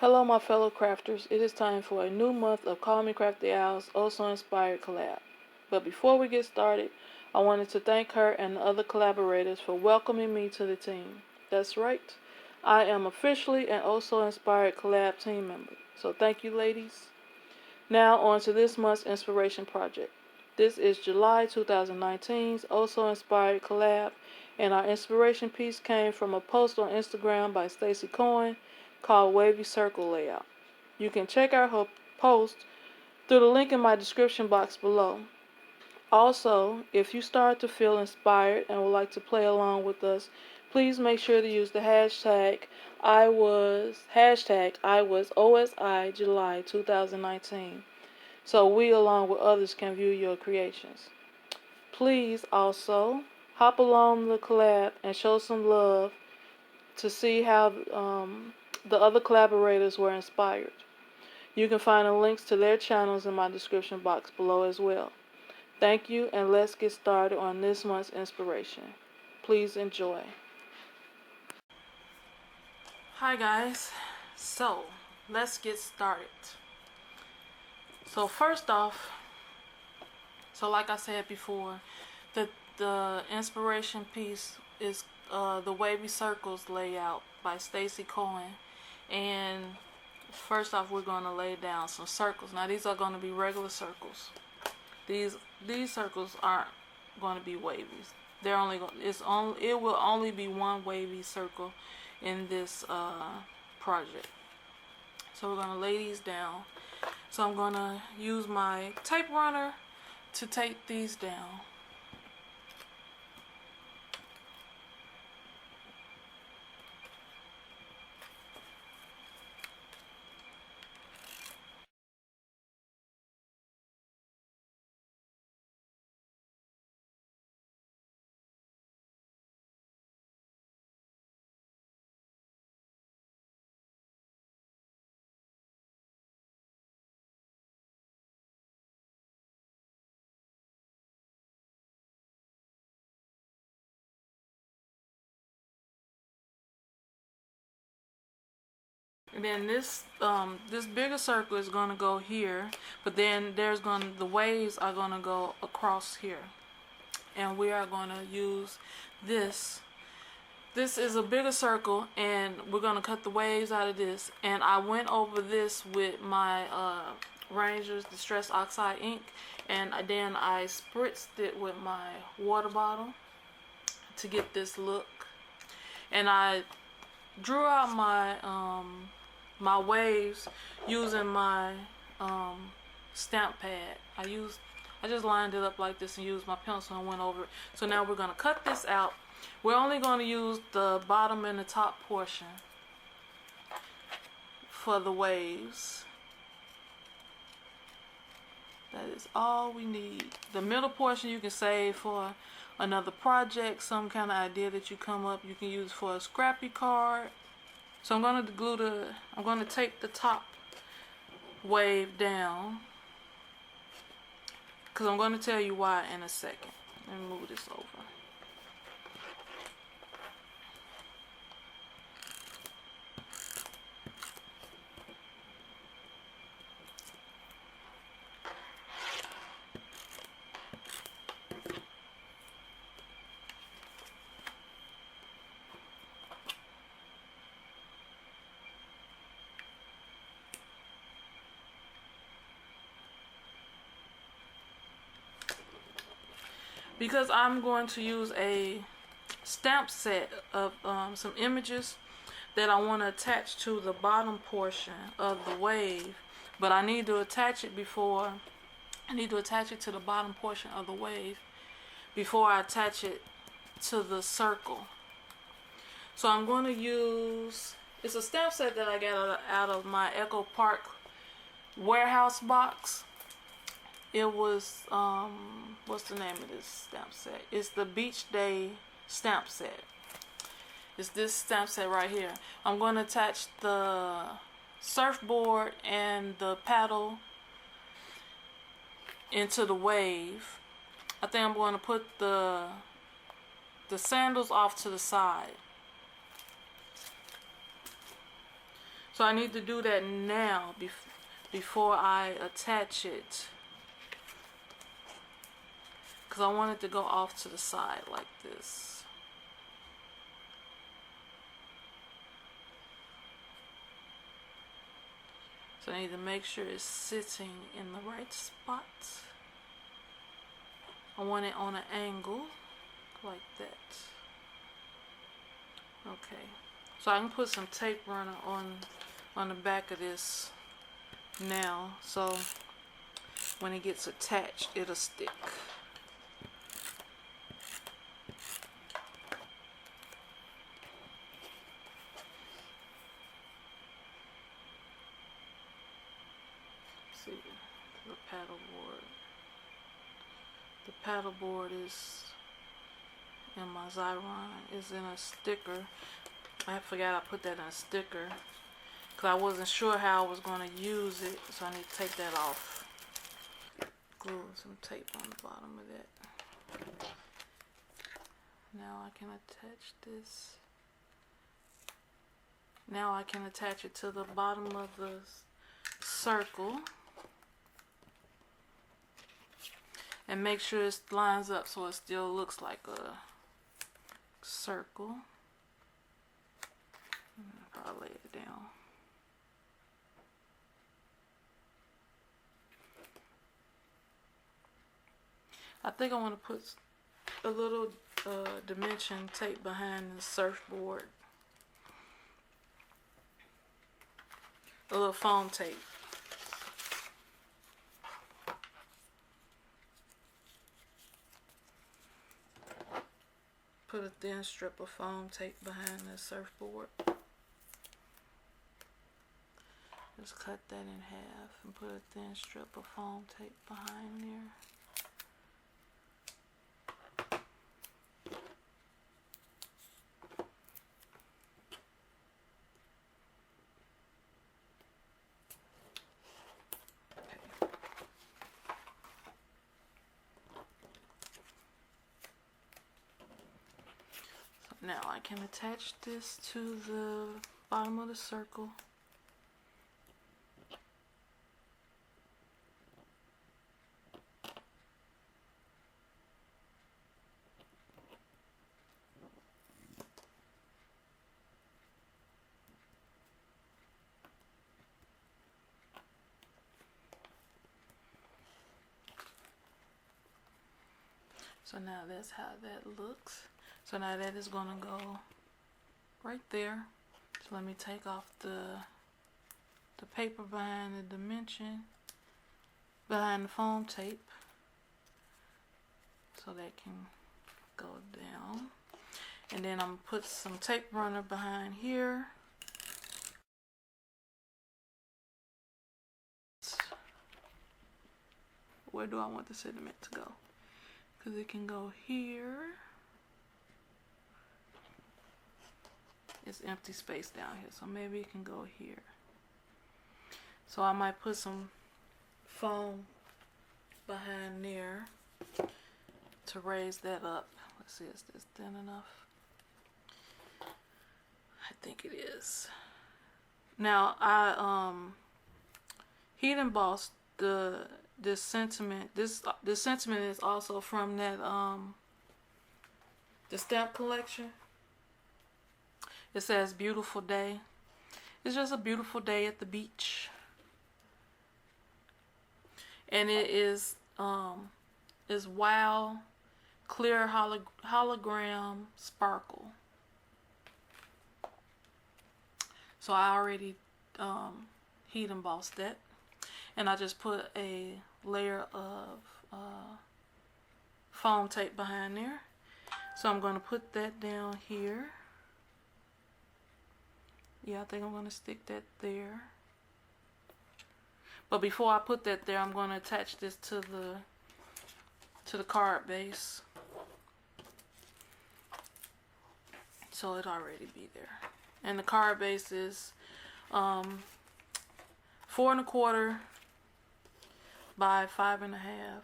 Hello my fellow crafters, it is time for a new month of Call Me Crafty Owl's Also Inspired collab. But before we get started, I wanted to thank her and the other collaborators for welcoming me to the team. That's right, I am officially an Also Inspired collab team member, so thank you ladies. Now on to this month's inspiration project. This is July 2019's Also Inspired collab, and our inspiration piece came from a post on Instagram by Stacy Cohen called Wavy Circle Layout. You can check out her post through the link in my description box below. Also, if you start to feel inspired and would like to play along with us, please make sure to use the hashtag I was OSI July 2019 so we along with others can view your creations. Please also hop along the collab and show some love to see how the other collaborators were inspired. You can find the links to their channels in my description box below as well. Thank you, and let's get started on this month's inspiration. Please enjoy. Hi guys, so let's get started. So first off, like I said before, the inspiration piece is the Wavy Circles layout by Stacy Cohen. And first off, we're going to lay down some circles. Now these are going to be regular circles. These circles aren't going to be wavies. They're only it will only be one wavy circle in this project. So we're going to lay these down. So I'm going to use my tape runner to take these down. And then this bigger circle is gonna go here, but then the waves are gonna go across here, and we are gonna use this. This is a bigger circle, and we're gonna cut the waves out of this. And I went over this with my Ranger's Distress Oxide ink, and then I spritzed it with my water bottle to get this look. And I drew out my my waves using my stamp pad. I just lined it up like this and used my pencil and went over it. So now we're going to cut this out. We're only going to use the bottom and the top portion for the waves. That is all we need. The middle portion you can save for another project, some kind of idea that you come up. You can use for a scrappy card. So I'm going to take the top wave down, because I'm going to tell you why in a second. Let me move this over. Because I'm going to use a stamp set of some images that I want to attach to the bottom portion of the wave, but I need to attach it to the bottom portion of the wave before I attach it to the circle. So I'm going to use, it's a stamp set that I got out of my Echo Park warehouse box. It was, what's the name of this stamp set? It's the Beach Day stamp set. It's this stamp set right here. I'm going to attach the surfboard and the paddle into the wave. I think I'm going to put the sandals off to the side. So I need to do that now before I attach it, because I want it to go off to the side like this. So I need to make sure it's sitting in the right spot. I want it on an angle like that. Okay, so I can put some tape runner on the back of this now, so when it gets attached, it'll stick. See the paddle board. The paddle board is in my Xyron, is in a sticker. I forgot I put that in a sticker because I wasn't sure how I was going to use it, so I need to take that off. Glue some tape on the bottom of that. Now I can attach this. Now I can attach it to the bottom of the circle and make sure it lines up so it still looks like a circle. I'll lay it down. I think I want to put a little dimension tape behind the surfboard. A little foam tape. Put a thin strip of foam tape behind the surfboard. Just cut that in half and put a thin strip of foam tape behind there. Now I can attach this to the bottom of the circle. So now that's how that looks. So now that is gonna go right there. So let me take off the paper behind the dimension, behind the foam tape, so that can go down. And then I'm gonna put some tape runner behind here. Where do I want the sentiment to go? Because it can go here. It's empty space down here, so maybe it can go here. So I might put some foam behind there to raise that up. Let's see, is this thin enough? I think it is. Now I heat embossed this sentiment. This sentiment is also from that the stamp collection. It says beautiful day. It's just a beautiful day at the beach. And it is wow clear hologram sparkle. So I already heat embossed that. And I just put a layer of foam tape behind there. So I'm going to put that down here. Yeah, I think I'm going to stick that there. But before I put that there, I'm going to attach this to the card base. So it already be there. And the card base is 4 1/4 by 5 1/2.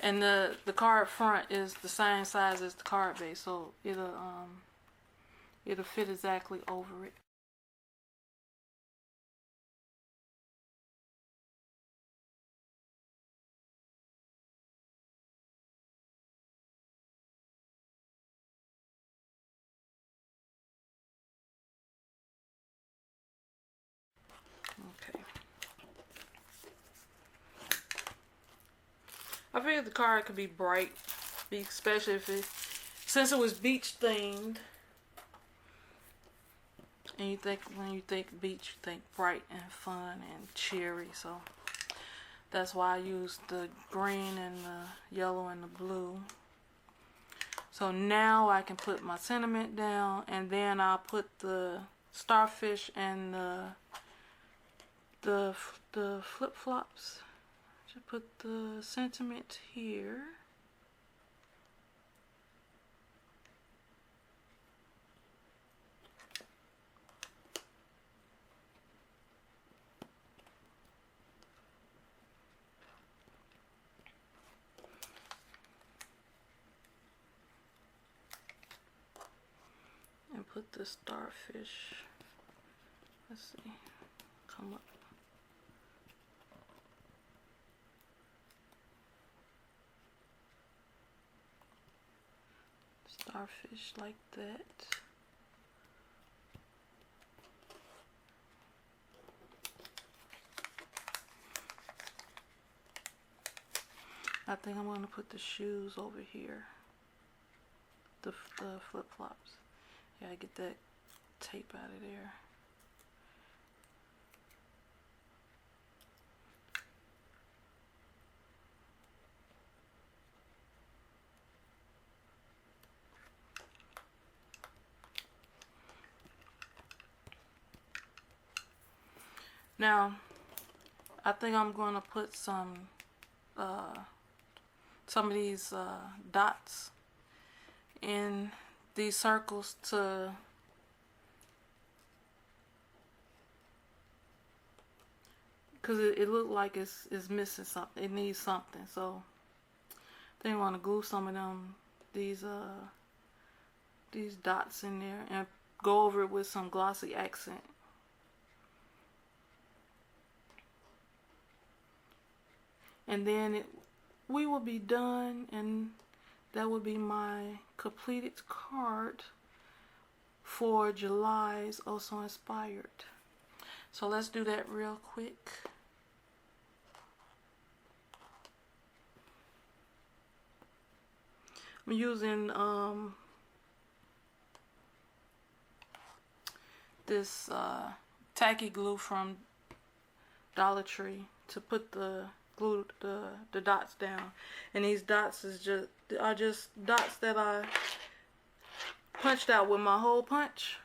And the card front is the same size as the card base, so it'll fit exactly over it. Okay. I figured the card could be bright, especially since it was beach themed. And when you think beach, you think bright and fun and cheery. So that's why I used the green and the yellow and the blue. So now I can put my sentiment down, and then I'll put the starfish and the flip flops. Just put the sentiment here. And put the starfish. Let's see. Come up. Starfish like that. I think I'm going to put the shoes over here. The flip-flops. Yeah, get that tape out of there. Now, I think I'm going to put some of these dots in these circles because it looked like it's missing something. It needs something. So I think I want to glue some of these dots in there and go over it with some glossy accent. And then we will be done, and that will be my completed card for July's Oh So Inspired. So let's do that real quick. I'm using this tacky glue from Dollar Tree to put the dots down, and these dots are just dots that I punched out with my hole punch.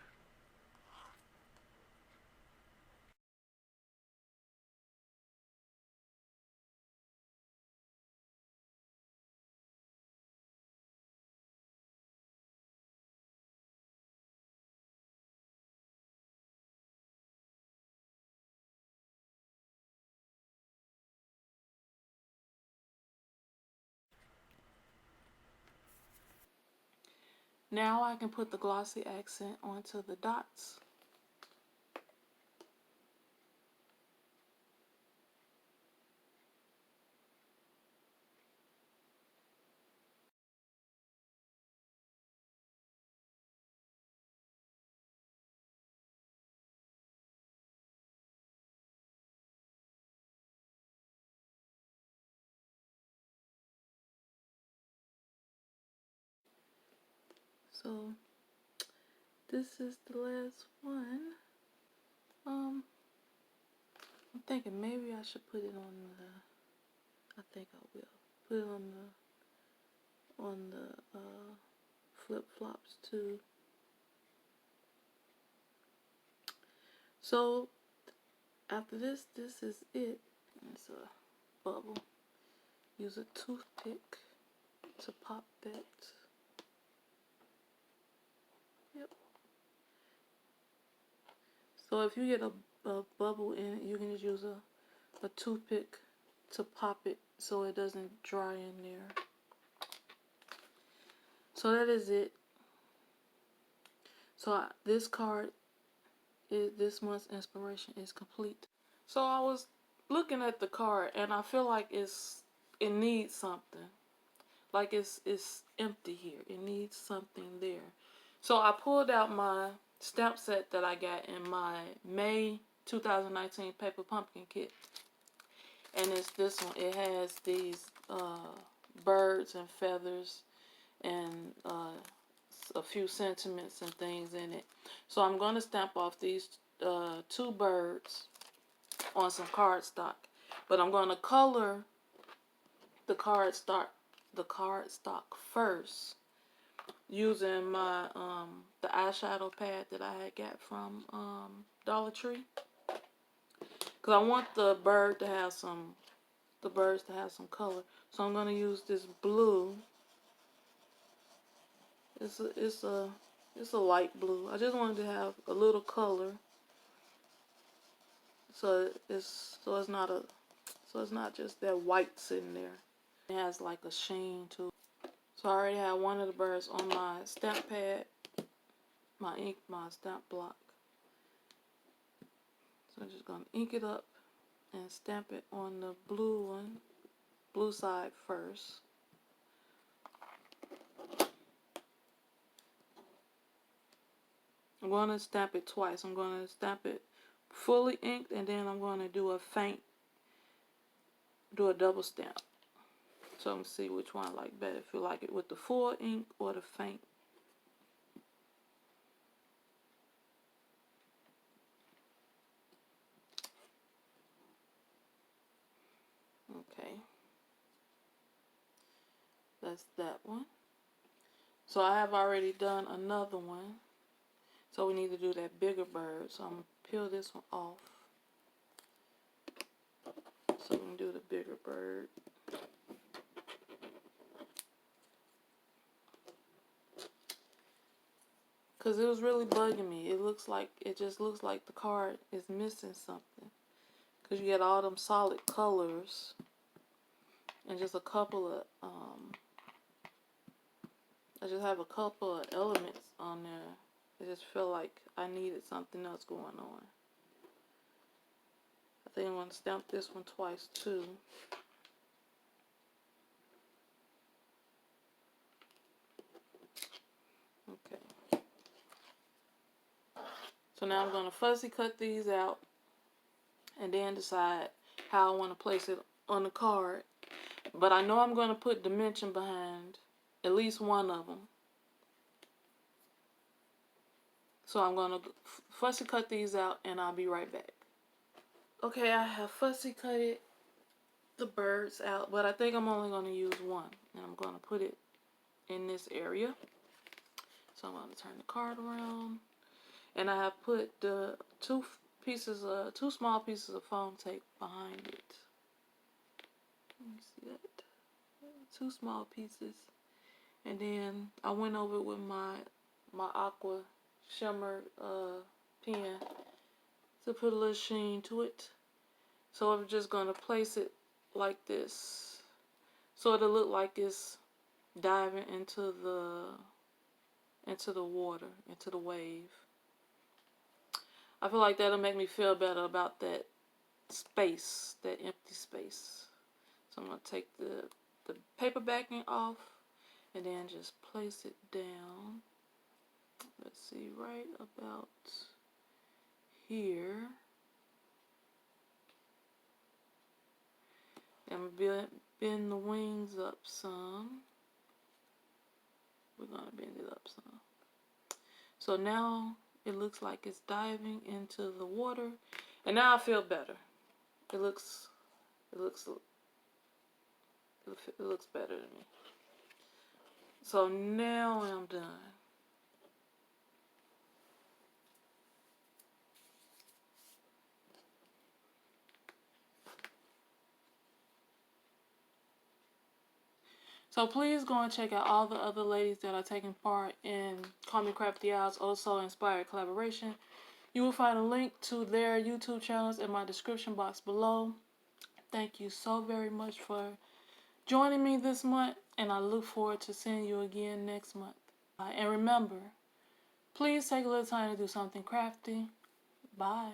Now I can put the glossy accent onto the dots. So this is the last one. I'm thinking maybe I should put it on I think I will put it on the flip flops too. So after this is it. It's a bubble. Use a toothpick to pop that. Yep. So if you get a bubble in it, you can just use a toothpick to pop it so it doesn't dry in there. So that is it. So this card is this month's inspiration is complete. So I was looking at the card and I feel like it needs something. Like it's empty here. It needs something there. So I pulled out my stamp set that I got in my May 2019 Paper Pumpkin kit. And it's this one. It has these birds and feathers and a few sentiments and things in it. So I'm going to stamp off these two birds on some cardstock. But I'm going to color the cardstock first using my the eyeshadow pad that I had got from Dollar Tree. Cause I want the birds to have some color. So I'm gonna use this blue. It's a light blue. I just wanted to have a little color. So it's not just that white sitting there. It has like a sheen to it. So I already have one of the birds on my stamp pad, my stamp block. So I'm just gonna ink it up and stamp it on the blue side first. I'm going to stamp it twice. I'm going to stamp it fully inked and then I'm going to do a double stamp. So I'm going to see which one I like better. If you like it with the full ink or the faint. Okay. That's that one. So I have already done another one. So we need to do that bigger bird. So I'm going to peel this one off. So we can do the bigger bird. Because it was really bugging me. It just looks like the card is missing something. Because you get all them solid colors. And just a couple of, I just have a couple of elements on there. I just feel like I needed something else going on. I think I'm going to stamp this one twice too. Okay. So now I'm going to fussy cut these out and then decide how I want to place it on the card. But I know I'm going to put dimension behind at least one of them. So I'm going to fussy cut these out and I'll be right back. Okay, I have fussy cutted the birds out, but I think I'm only going to use one. And I'm going to put it in this area. So I'm going to turn the card around. And I have put the two small pieces of foam tape behind it. Let me see that. 2 small pieces. And then I went over it with my aqua shimmer pen to put a little sheen to it. So I'm just going to place it like this. So it'll look like it's diving into the water, into the wave. I feel like that'll make me feel better about that space, that empty space. So I'm going to take the paper backing off and then just place it down. Let's see, right about here. And bend the wings up some. We're going to bend it up some. So now it looks like it's diving into the water. And now I feel better. It looks better to me. So now I'm done. So please go and check out all the other ladies that are taking part in Call Me Crafty Owl's Also Inspired Collaboration. You will find a link to their YouTube channels in my description box below. thank you so very much for joining me this month, and I look forward to seeing you again next month. And remember, please take a little time to do something crafty. Bye.